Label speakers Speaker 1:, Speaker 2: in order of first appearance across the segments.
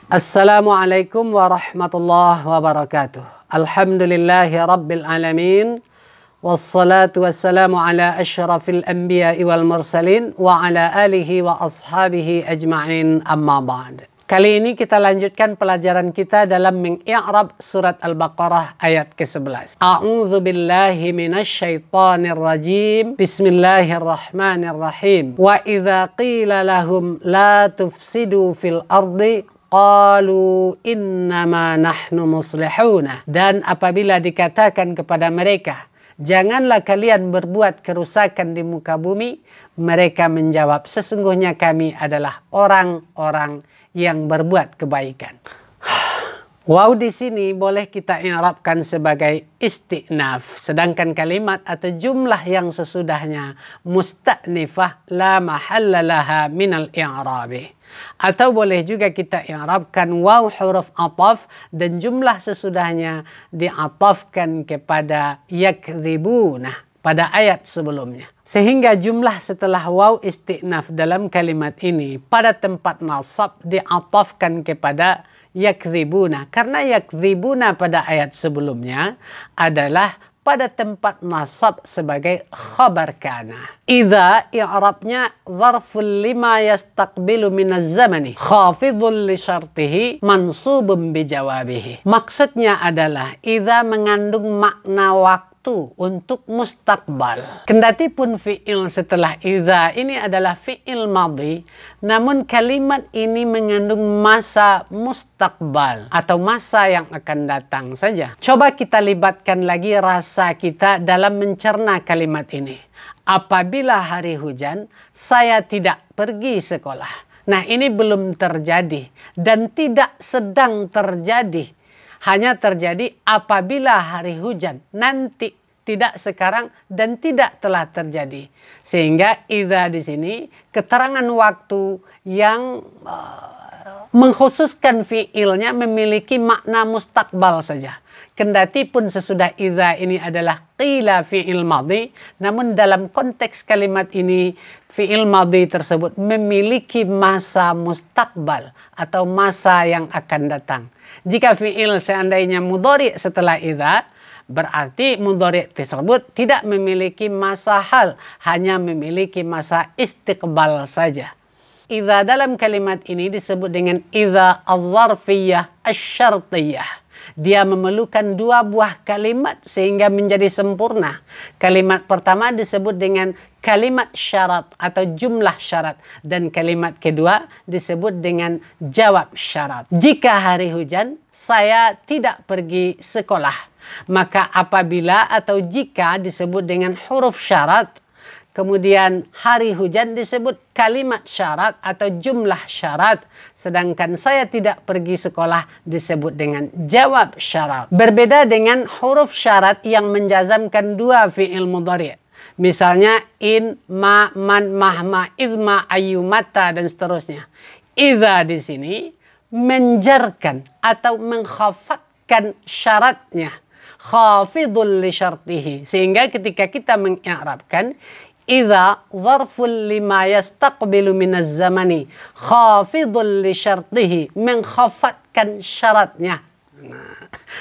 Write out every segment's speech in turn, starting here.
Speaker 1: Assalamualaikum warahmatullahi wabarakatuh. Alhamdulillahi rabbil alamin. Wassalatu wassalamu ala asyrafil anbiya'i wal mursalin wa ala alihi wa ashabihi ajma'in, amma ba'd. Kali ini kita lanjutkan pelajaran kita dalam mengi'rab surat Al-Baqarah ayat ke-11. A'udzu billahi minasyaitonir rajim. Bismillahirrahmanirrahim. Wa idza qila lahum la tufsidu fil ardi qalu innama nahnu muslihuna. Dan apabila dikatakan kepada mereka, janganlah kalian berbuat kerusakan di muka bumi, mereka menjawab, sesungguhnya kami adalah orang-orang yang berbuat kebaikan. Waw di sini boleh kita i'rabkan sebagai isti'naf, sedangkan kalimat atau jumlah yang sesudahnya musta'nifah la mahalla laha minal i'rabi. Atau boleh juga kita i'rabkan waw huruf ataf dan jumlah sesudahnya diatafkan kepada yakdzibuna pada ayat sebelumnya. Sehingga jumlah setelah waw isti'naf dalam kalimat ini pada tempat nasab diatafkan kepada yakdzibuna. Karena yakdzibuna pada ayat sebelumnya adalah pada tempat nasab sebagai khabar kana. Idza i'rabnya zarful lima yastaqbilu minaz zamani khafidhul li syartihi mansubun bi jawabihi. Maksudnya adalah idza mengandung makna waktu untuk mustakbal. Kendati pun fi'il setelah idza ini adalah fi'il madhi, namun kalimat ini mengandung masa mustakbal atau masa yang akan datang saja. Coba kita libatkan lagi rasa kita dalam mencerna kalimat ini. Apabila hari hujan, saya tidak pergi sekolah. Nah, ini belum terjadi dan tidak sedang terjadi. Hanya terjadi apabila hari hujan, nanti, tidak sekarang dan tidak telah terjadi. Sehingga idza di sini keterangan waktu yang mengkhususkan fiilnya memiliki makna mustakbal saja. Kendati pun sesudah idza ini adalah qila fi'il madhi, namun dalam konteks kalimat ini fi'il madhi tersebut memiliki masa mustakbal atau masa yang akan datang. Jika fi'il seandainya mudhari setelah idza, berarti mudhari tersebut tidak memiliki masa hal, hanya memiliki masa istiqbal saja. Idza dalam kalimat ini disebut dengan idza az-zarfiyah asy-syartiyah. Dia memerlukan dua buah kalimat sehingga menjadi sempurna. Kalimat pertama disebut dengan kalimat syarat atau jumlah syarat. Dan kalimat kedua disebut dengan jawab syarat. Jika hari hujan, saya tidak pergi sekolah. Maka apabila atau jika disebut dengan huruf syarat, kemudian hari hujan disebut kalimat syarat atau jumlah syarat. Sedangkan saya tidak pergi sekolah disebut dengan jawab syarat. Berbeda dengan huruf syarat yang menjazamkan dua fi'il mudhari'. Misalnya in, ma, man, mahma, idma, ayyumata dan seterusnya. Idza di sini menjarkan atau mengkhafatkan syaratnya. Khafidul li syartihi. Sehingga ketika kita mengi'rabkan idza zarful lima yastaqbilu minaz zamani khafidul li syartihi, mengkhafatkan syaratnya.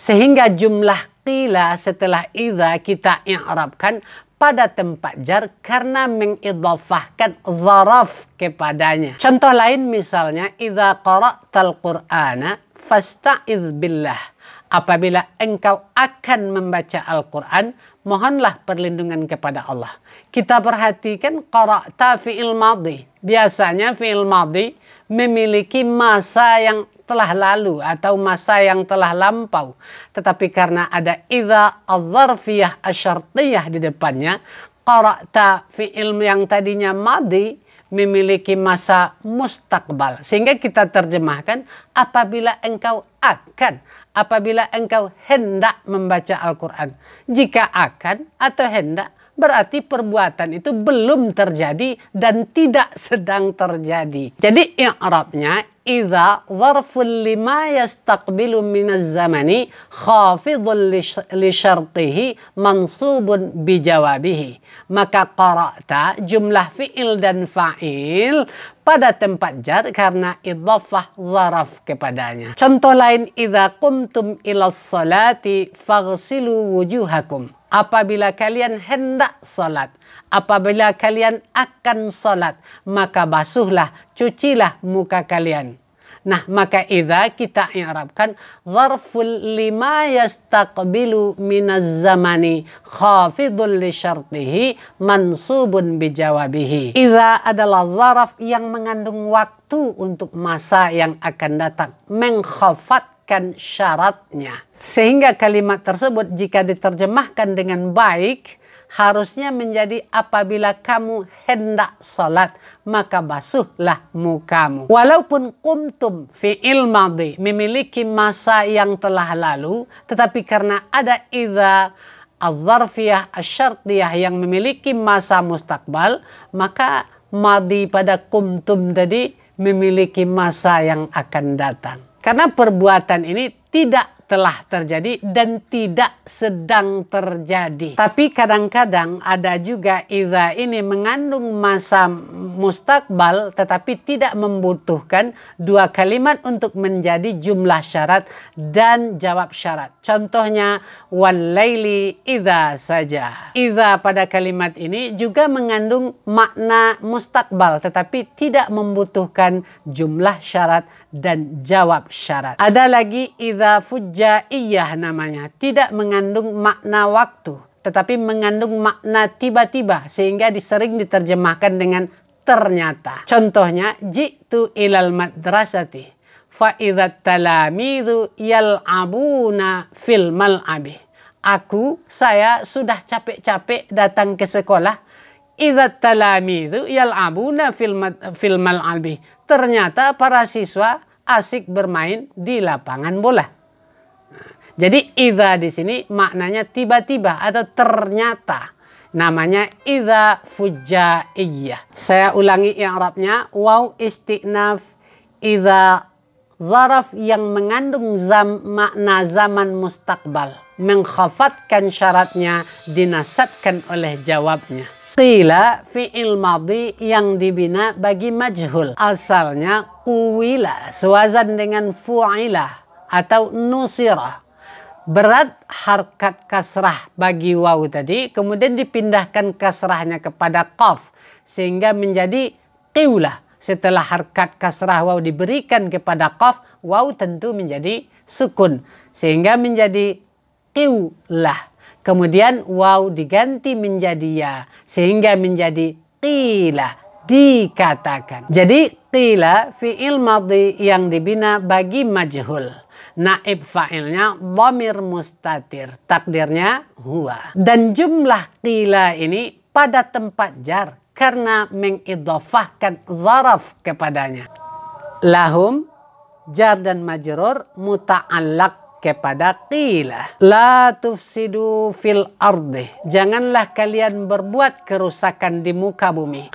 Speaker 1: Sehingga jumlah qila setelah idza kita i'rabkan pada tempat jar karena mengidhafahkan zaraf kepadanya. Contoh lain misalnya idza qara'tal qur'ana fasta'idz billah. Apabila engkau akan membaca Al-Quran, mohonlah perlindungan kepada Allah. Kita perhatikan qara'ta fi'il madhi. Biasanya fi'il madhi memiliki masa yang telah lalu atau masa yang telah lampau. Tetapi karena ada idza az-zarfiyah asy-syartiyah di depannya, qara'ta fi'il yang tadinya madhi memiliki masa mustakbal. Sehingga kita terjemahkan apabila engkau akan, apabila engkau hendak membaca Al-Quran. Jika akan atau hendak berarti perbuatan itu belum terjadi dan tidak sedang terjadi. Jadi i'rabnya idza zarfun lima yastaqbilu minaz zamani khafidun li syartihi mansubun bijawabihi. Maka qara'ta jumlah fi'il dan fa'il pada tempat jar karena idhafah zaraf kepadanya. Contoh lain, idza qumtum ilas salati faghsilu wujuhakum. Apabila kalian hendak salat, apabila kalian akan salat, maka basuhlah, cucilah muka kalian. Nah, maka idza kita i'rabkan zarful lima yastaqbilu minaz zamani khafidun li syartihi mansubun bijawabihi. Idza adalah zaraf yang mengandung waktu untuk masa yang akan datang, mengkhafatkan syaratnya. Sehingga kalimat tersebut jika diterjemahkan dengan baik harusnya menjadi apabila kamu hendak salat, maka basuhlah mukamu. Walaupun qumtum fi'il madhi memiliki masa yang telah lalu, tetapi karena ada idza az-zarfiyah asy-syartiyah yang memiliki masa mustakbal, maka madhi pada qumtum tadi memiliki masa yang akan datang. Karena perbuatan ini tidak telah terjadi dan tidak sedang terjadi. Tapi kadang-kadang ada juga idza ini mengandung masa mustakbal tetapi tidak membutuhkan dua kalimat untuk menjadi jumlah syarat dan jawab syarat. Contohnya wal-laili idza saja. Idza pada kalimat ini juga mengandung makna mustakbal tetapi tidak membutuhkan jumlah syarat dan jawab syarat. Ada lagi idza fujaiyah namanya, tidak mengandung makna waktu tetapi mengandung makna tiba-tiba sehingga sering diterjemahkan dengan ternyata. Contohnya jitu ilal madrasati fa idza talamidu yal'abuna fil mal'abi. Saya sudah capek-capek datang ke sekolah. Idza talamidu yal'abuna fil mal'abi. Ternyata para siswa asik bermain di lapangan bola. Jadi idza di sini maknanya tiba-tiba atau ternyata. Namanya idza fujaiyah. Saya ulangi i'rabnya, waw isti'naf idza zaraf yang mengandung makna zaman mustakbal, mengkhafatkan syaratnya, dinasabkan oleh jawabnya. Qila fi'il madhi yang dibina bagi majhul. Asalnya quwila, sewazan dengan fu'ila atau nusirah. Berat harkat kasrah bagi waw tadi, kemudian dipindahkan kasrahnya kepada qaf. Sehingga menjadi qiwlah. Setelah harkat kasrah waw diberikan kepada qaf, waw tentu menjadi sukun. Sehingga menjadi qiwlah. Kemudian waw diganti menjadi ya. Sehingga menjadi qila, dikatakan. Jadi qila fi'il madhi yang dibina bagi majhul. Naib fa'ilnya dhamir mustatir. Takdirnya huwa. Dan jumlah qila ini pada tempat jar karena mengidhafahkan zaraf kepadanya. Lahum jar dan majrur muta'allaq kepada qila. La tufsidu fil ardi. Janganlah kalian berbuat kerusakan di muka bumi.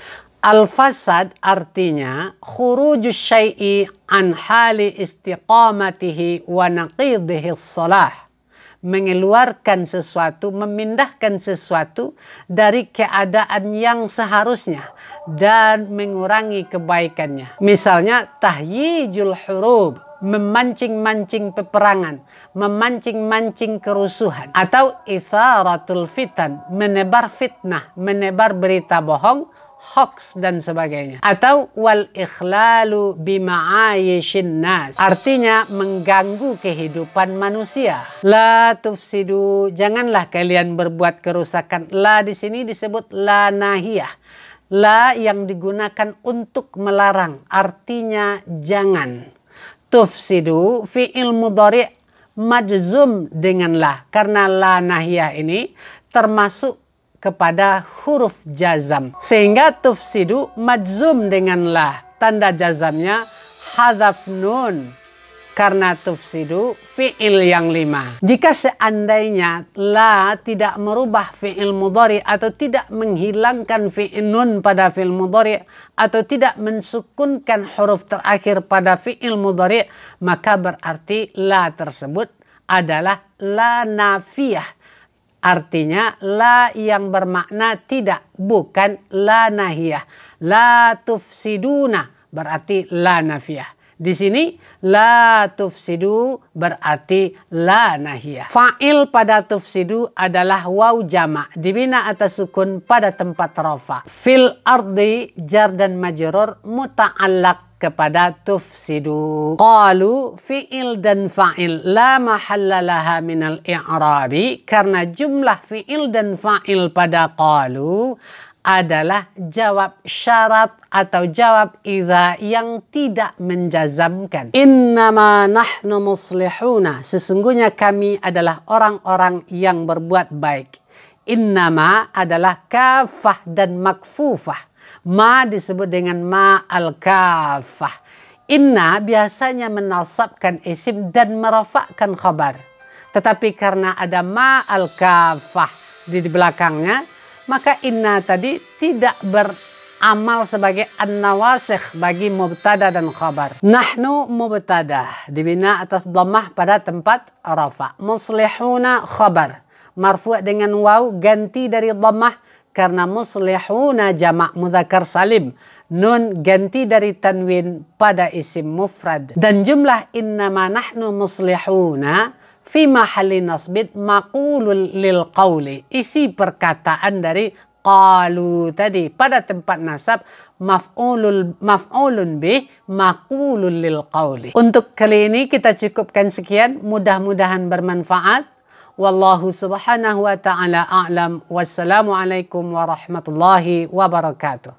Speaker 1: Al-fasad artinya khurujus syai'i an hali istiqamatihi wa naqidihi salah. Mengeluarkan sesuatu, memindahkan sesuatu dari keadaan yang seharusnya dan mengurangi kebaikannya. Misalnya tahyijul hurub, memancing-mancing peperangan, memancing-mancing kerusuhan. Atau itsaratul fitan, menebar fitnah, menebar berita bohong, hoax dan sebagainya. Atau wal ikhlalu bima'ayishin nas, artinya mengganggu kehidupan manusia. La tufsidu, janganlah kalian berbuat kerusakan. La di sini disebut la nahiyah. La yang digunakan untuk melarang, artinya jangan. Tufsidu fi'il mudhari' majzum dengan la, karena la nahiyah ini termasuk kepada huruf jazam. Sehingga tufsidu majzum dengan la. Tanda jazamnya hadzaf nun. karena tufsidu fi'il yang 5. Jika seandainya la tidak merubah fi'il mudhari atau tidak menghilangkan fi'il nun pada fi'il mudhari atau tidak mensukunkan huruf terakhir pada fi'il mudhari, maka berarti la tersebut adalah la nafiyah. Artinya la yang bermakna tidak, bukan la nahiyah. La tufsiduna berarti la nafiyah. Di sini la tufsidu berarti la nahiyah. Fa'il pada tufsidu adalah waw jama' dibina atas sukun pada tempat rafa. Fil ardi jar dan majrur muta'allaq kepada tufsidu. Qalu fi'il dan fa'il la mahalla laha minal i'rabi, karena jumlah fi'il dan fa'il pada qalu adalah jawab syarat atau jawab idza yang tidak menjazamkan. Innama nahnu muslihuna, sesungguhnya kami adalah orang-orang yang berbuat baik. Innama adalah kafah dan makfufah. Ma disebut dengan ma al-kafah. Inna biasanya menasabkan isim dan merafakkan khabar. Tetapi karena ada ma al-kafah di belakangnya, maka inna tadi tidak beramal sebagai an-nawasikh bagi mubtada dan khabar. Nahnu mubtada dibina atas dhammah pada tempat rafa. Muslihuna khabar marfu' dengan waw ganti dari dhammah karena muslihuna jamak mudzakkar salim. Nun ganti dari tanwin pada isim mufrad. Dan jumlah innama nahnu muslihuna fi mahalli nasbid maqulul lil qawli. Isi perkataan dari qalu tadi pada tempat nasab maf'ulun bih maqulul lil qawli. Untuk kali ini kita cukupkan sekian. Mudah-mudahan bermanfaat. Wallahu subhanahu wa ta'ala a'lam. Wassalamualaikum warahmatullahi wabarakatuh.